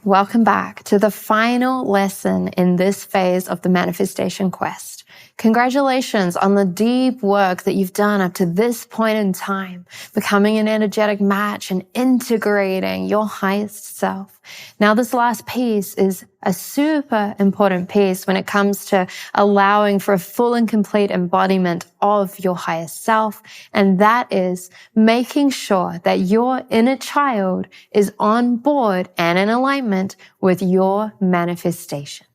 Welcome back to the final lesson in this phase of the manifestation quest. Congratulations on the deep work that you've done up to this point in time, becoming an energetic match and integrating your highest self. Now, this last piece is a super important piece when it comes to allowing for a full and complete embodiment of your highest self. And that is making sure that your inner child is on board and in alignment with your manifestation.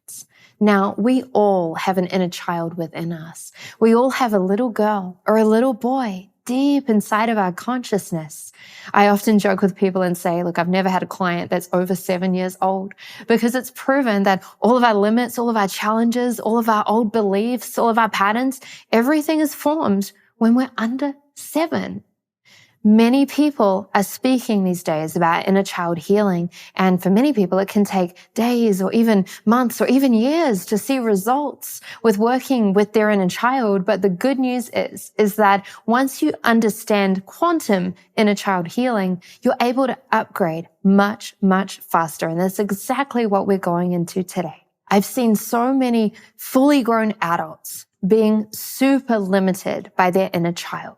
Now, we all have an inner child within us. We all have a little girl or a little boy deep inside of our consciousness. I often joke with people and say, look, I've never had a client that's over 7 years old because it's proven that all of our limits, all of our challenges, all of our old beliefs, all of our patterns, everything is formed when we're under 7. Many people are speaking these days about inner child healing. And for many people, it can take days or even months or even years to see results with working with their inner child. But the good news is that once you understand quantum inner child healing, you're able to upgrade much, much faster. And that's exactly what we're going into today. I've seen so many fully grown adults being super limited by their inner child.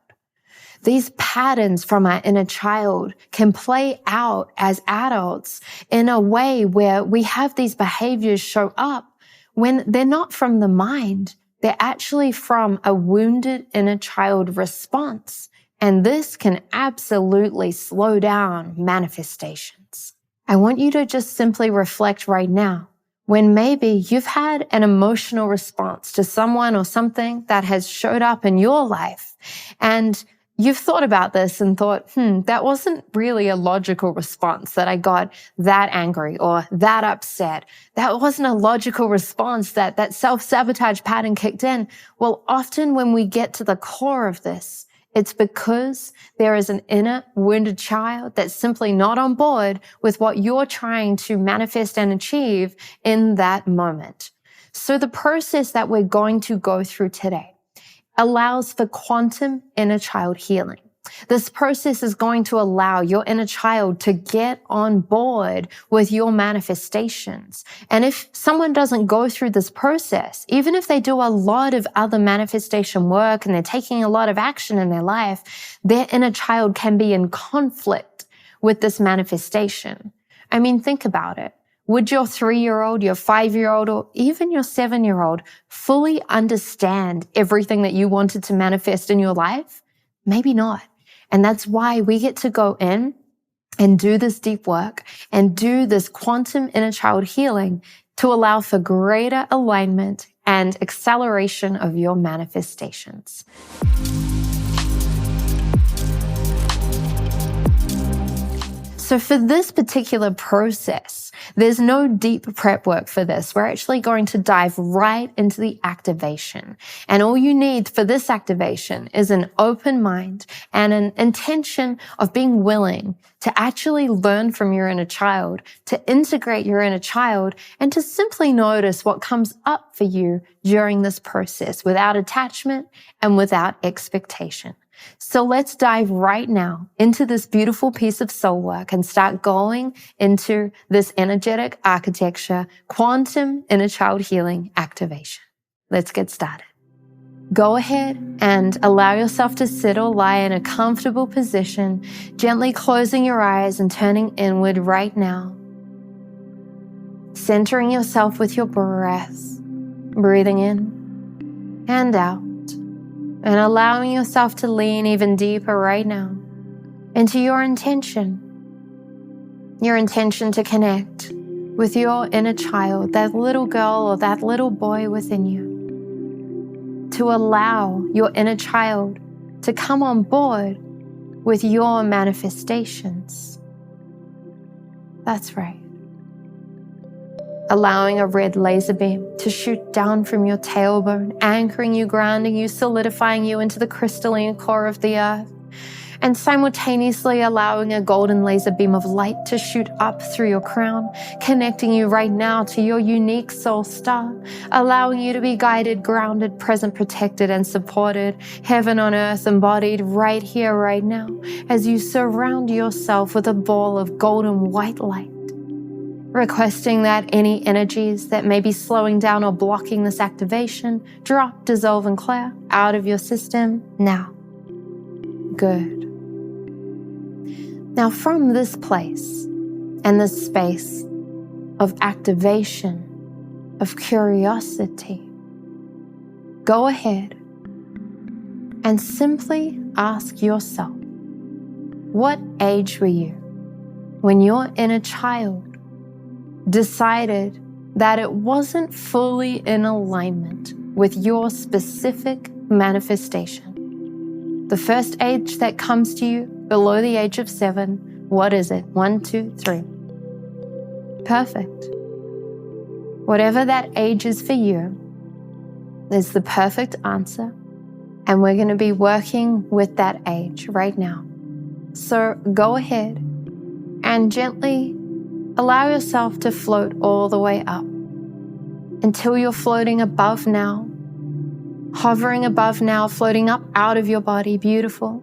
These patterns from our inner child can play out as adults in a way where we have these behaviors show up when they're not from the mind. They're actually from a wounded inner child response. And this can absolutely slow down manifestations. I want you to just simply reflect right now when maybe you've had an emotional response to someone or something that has showed up in your life, and you've thought about this and thought, that wasn't really a logical response that I got that angry or that upset. That wasn't a logical response that self-sabotage pattern kicked in. Well, often when we get to the core of this, it's because there is an inner wounded child that's simply not on board with what you're trying to manifest and achieve in that moment. So the process that we're going to go through today allows for quantum inner child healing. This process is going to allow your inner child to get on board with your manifestations. And if someone doesn't go through this process, even if they do a lot of other manifestation work and they're taking a lot of action in their life, their inner child can be in conflict with this manifestation. I mean, think about it. Would your 3-year-old, your 5-year-old, or even your 7-year-old fully understand everything that you wanted to manifest in your life? Maybe not. And that's why we get to go in and do this deep work and do this quantum inner child healing to allow for greater alignment and acceleration of your manifestations. So for this particular process, there's no deep prep work for this. We're actually going to dive right into the activation. And all you need for this activation is an open mind and an intention of being willing to actually learn from your inner child, to integrate your inner child, and to simply notice what comes up for you during this process without attachment and without expectation. So let's dive right now into this beautiful piece of soul work and start going into this energetic architecture, quantum inner child healing activation. Let's get started. Go ahead and allow yourself to sit or lie in a comfortable position, gently closing your eyes and turning inward right now. Centering yourself with your breath, breathing in and out. And allowing yourself to lean even deeper right now into your intention to connect with your inner child, that little girl or that little boy within you, to allow your inner child to come on board with your manifestations. That's right. Allowing a red laser beam to shoot down from your tailbone, anchoring you, grounding you, solidifying you into the crystalline core of the earth, and simultaneously allowing a golden laser beam of light to shoot up through your crown, connecting you right now to your unique soul star, allowing you to be guided, grounded, present, protected, and supported, heaven on earth embodied right here, right now, as you surround yourself with a ball of golden white light. requesting that any energies that may be slowing down or blocking this activation drop, dissolve, and clear out of your system now. Good. Now, from this place and this space of activation, of curiosity, go ahead and simply ask yourself, what age were you when your inner child decided that it wasn't fully in alignment with your specific manifestation? The first age that comes to you below the age of 7, what is it? 1, 2, 3. Perfect. Whatever that age is for you is the perfect answer, and we're going to be working with that age right now. So go ahead and gently allow yourself to float all the way up until you're floating above now, hovering above now, floating up out of your body. Beautiful.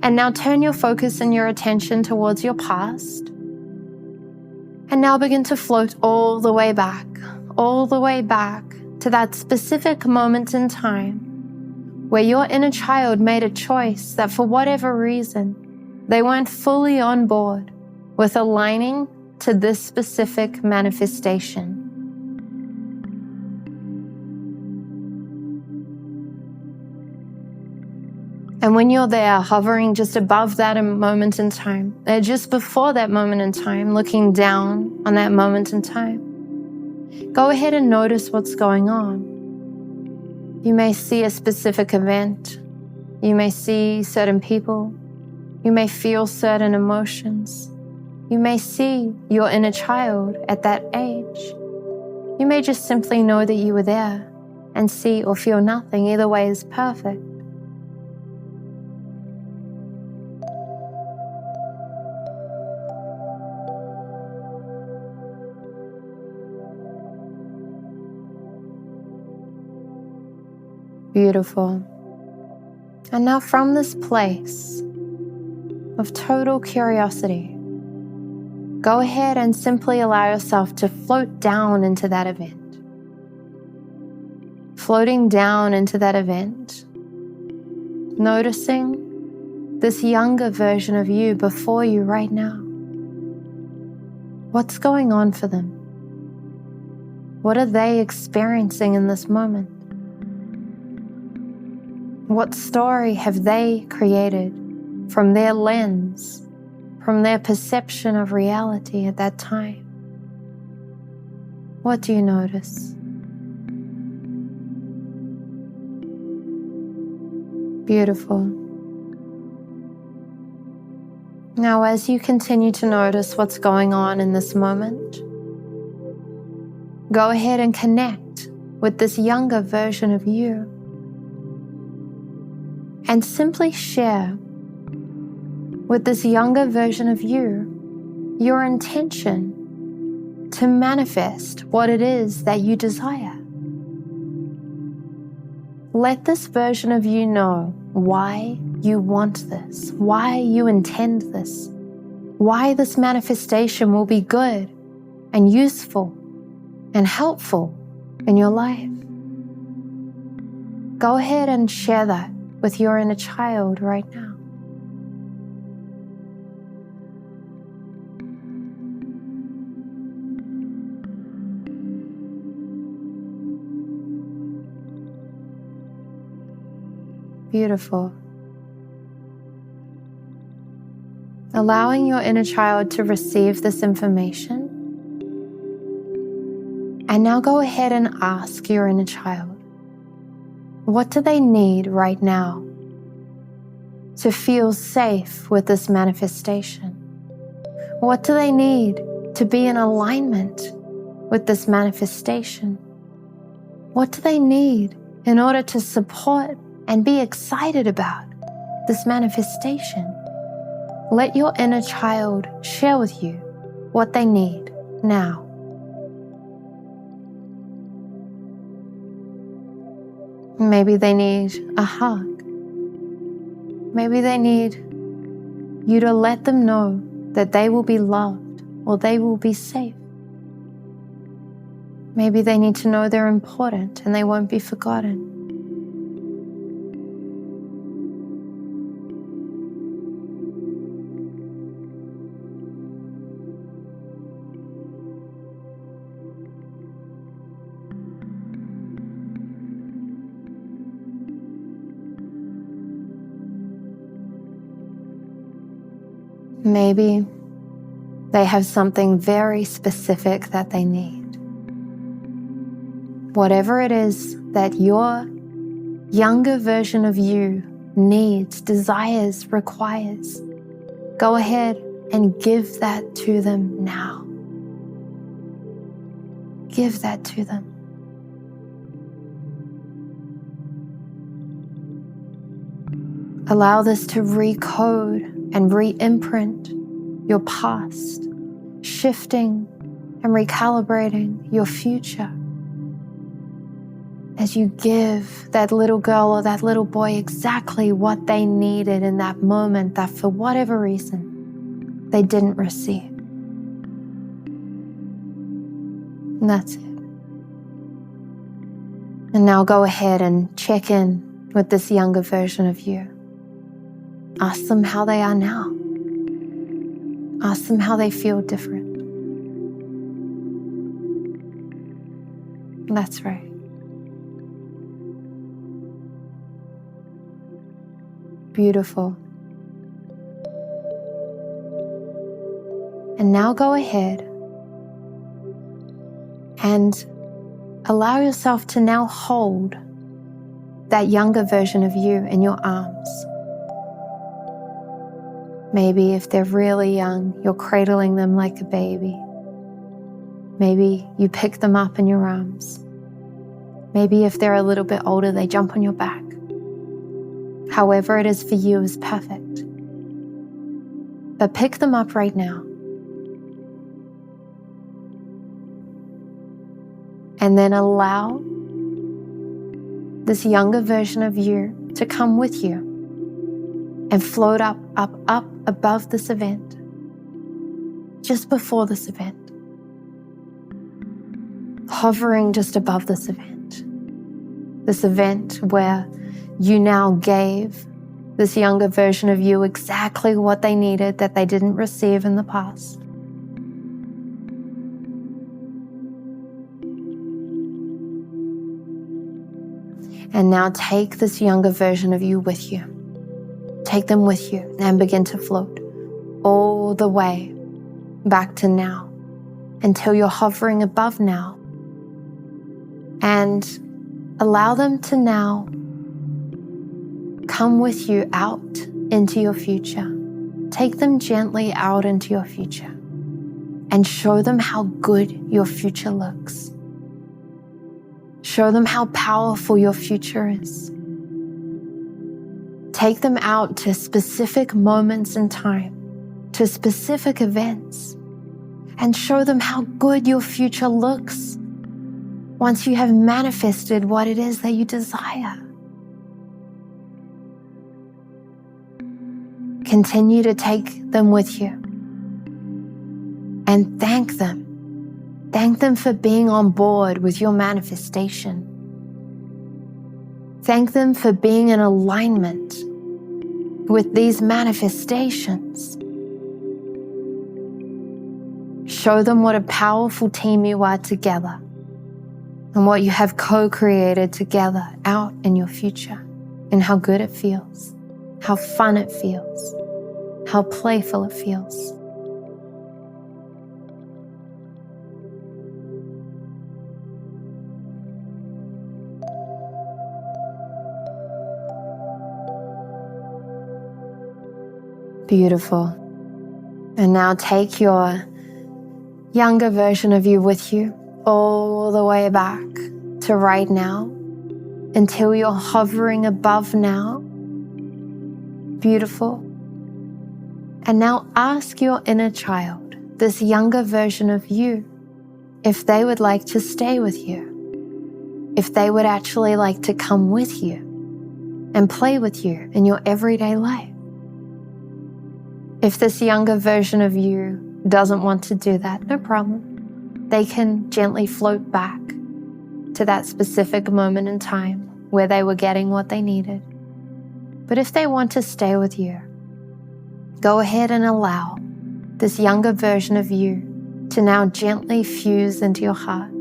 And now turn your focus and your attention towards your past. And now begin to float all the way back to that specific moment in time where your inner child made a choice that for whatever reason, they weren't fully on board with aligning to this specific manifestation. And when you're there, hovering just above that moment in time, just before that moment in time, looking down on that moment in time, go ahead and notice what's going on. You may see a specific event. You may see certain people. You may feel certain emotions. You may see your inner child at that age. You may just simply know that you were there and see or feel nothing. Either way is perfect. Beautiful. And now from this place of total curiosity, go ahead and simply allow yourself to float down into that event. Floating down into that event, noticing this younger version of you before you right now. What's going on for them? What are they experiencing in this moment? What story have they created from their lens, from their perception of reality at that time? What do you notice? Beautiful. Now, as you continue to notice what's going on in this moment, go ahead and connect with this younger version of you. And simply share with this younger version of you your intention to manifest what it is that you desire. Let this version of you know why you want this, why you intend this, why this manifestation will be good and useful and helpful in your life. Go ahead and share that with your inner child right now. Beautiful. Allowing your inner child to receive this information. And now go ahead and ask your inner child, what do they need right now to feel safe with this manifestation? What do they need to be in alignment with this manifestation? What do they need in order to support and be excited about this manifestation? Let your inner child share with you what they need now. Maybe they need a hug. Maybe they need you to let them know that they will be loved or they will be safe. Maybe they need to know they're important and they won't be forgotten. Maybe they have something very specific that they need. Whatever it is that your younger version of you needs, desires, requires, go ahead and give that to them now. Give that to them. Allow this to recode and re-imprint your past, shifting and recalibrating your future. As you give that little girl or that little boy exactly what they needed in that moment that for whatever reason they didn't receive. And that's it. And now go ahead and check in with this younger version of you. Ask them how they are now. Ask them how they feel different. That's right. Beautiful. And now go ahead and allow yourself to now hold that younger version of you in your arms. Maybe if they're really young, you're cradling them like a baby. Maybe you pick them up in your arms. Maybe if they're a little bit older, they jump on your back. However it is for you is perfect. But pick them up right now. And then allow this younger version of you to come with you and float up above this event, just before this event, hovering just above this event where you now gave this younger version of you exactly what they needed that they didn't receive in the past. And now take this younger version of you with you. Take them with you and begin to float all the way back to now until you're hovering above now. And allow them to now come with you out into your future. Take them gently out into your future and show them how good your future looks. Show them how powerful your future is. Take them out to specific moments in time, to specific events, and show them how good your future looks once you have manifested what it is that you desire. Continue to take them with you and thank them. Thank them for being on board with your manifestation. Thank them for being in alignment with these manifestations. Show them what a powerful team you are together and what you have co-created together out in your future, and how good it feels, how fun it feels, how playful it feels. Beautiful. And now take your younger version of you with you all the way back to right now until you're hovering above now. Beautiful. And now ask your inner child, this younger version of you, if they would like to stay with you, if they would actually like to come with you and play with you in your everyday life. If this younger version of you doesn't want to do that, no problem. they can gently float back to that specific moment in time where they were getting what they needed. But if they want to stay with you, go ahead and allow this younger version of you to now gently fuse into your heart,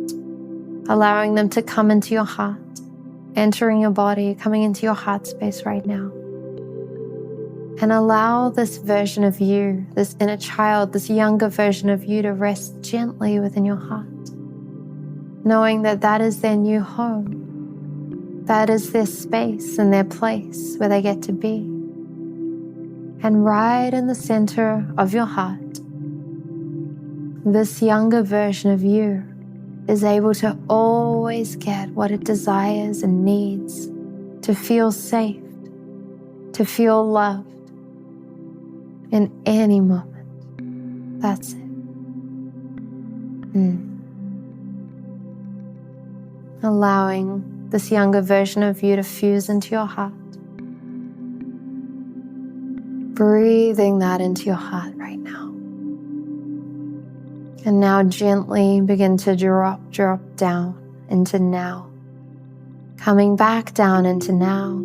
allowing them to come into your heart, entering your body, coming into your heart space right now. And allow this version of you, this inner child, this younger version of you to rest gently within your heart, knowing that that is their new home. That is their space and their place where they get to be. And right in the center of your heart, this younger version of you is able to always get what it desires and needs, to feel safe, to feel loved in any moment. That's it. Allowing this younger version of you to fuse into your heart. Breathing that into your heart right now. And now gently begin to drop down into now. Coming back down into now.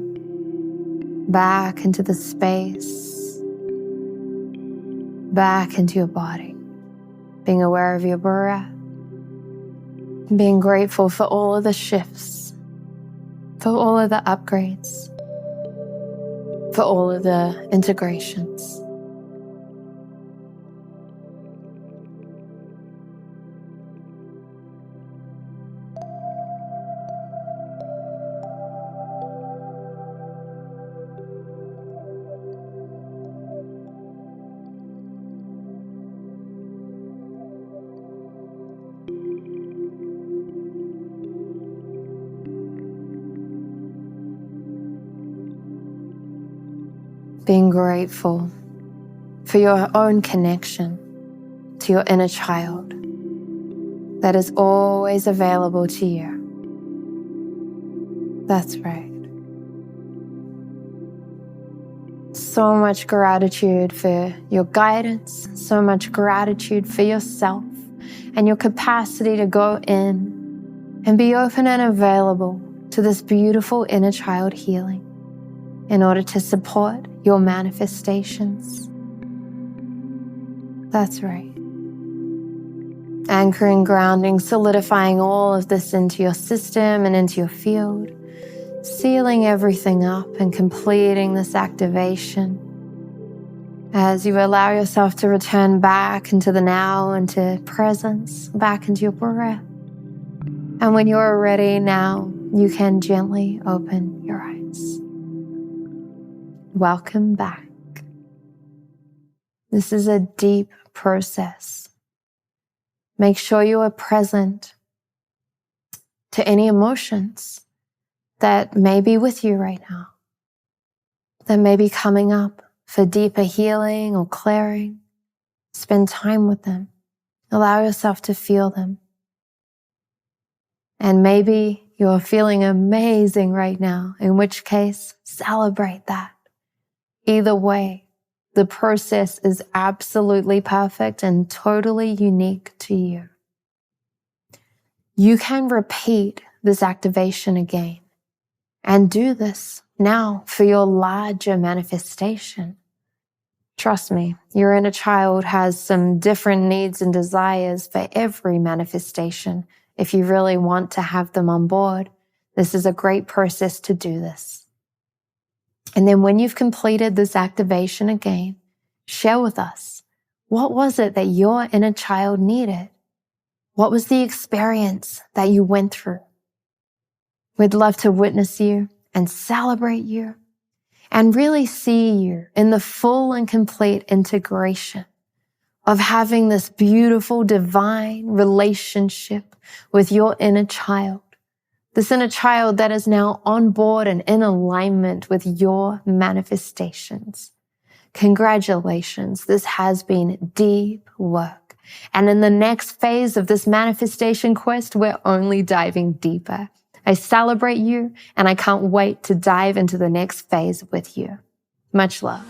Back into the space. Back into your body. Being aware of your breath. Being grateful for all of the shifts. For all of the upgrades. For all of the integrations. Being grateful for your own connection to your inner child that is always available to you. That's right. So much gratitude for your guidance, so much gratitude for yourself and your capacity to go in and be open and available to this beautiful inner child healing in order to support your manifestations. That's right. Anchoring, grounding, solidifying all of this into your system and into your field, sealing everything up and completing this activation as you allow yourself to return back into the now, into presence, back into your breath. And when you're ready now, you can gently open your eyes. Welcome back. This is a deep process. Make sure you are present to any emotions that may be with you right now, that may be coming up for deeper healing or clearing. Spend time with them. Allow yourself to feel them. And maybe you're feeling amazing right now, in which case, celebrate that. Either way, the process is absolutely perfect and totally unique to you. You can repeat this activation again and do this now for your larger manifestation. Trust me, your inner child has some different needs and desires for every manifestation. If you really want to have them on board, this is a great process to do this. And then when you've completed this activation again, share with us, what was it that your inner child needed? What was the experience that you went through? We'd love to witness you and celebrate you and really see you in the full and complete integration of having this beautiful divine relationship with your inner child. This inner child that is now on board and in alignment with your manifestations. Congratulations, this has been deep work. And in the next phase of this manifestation quest, we're only diving deeper. I celebrate you and I can't wait to dive into the next phase with you. Much love.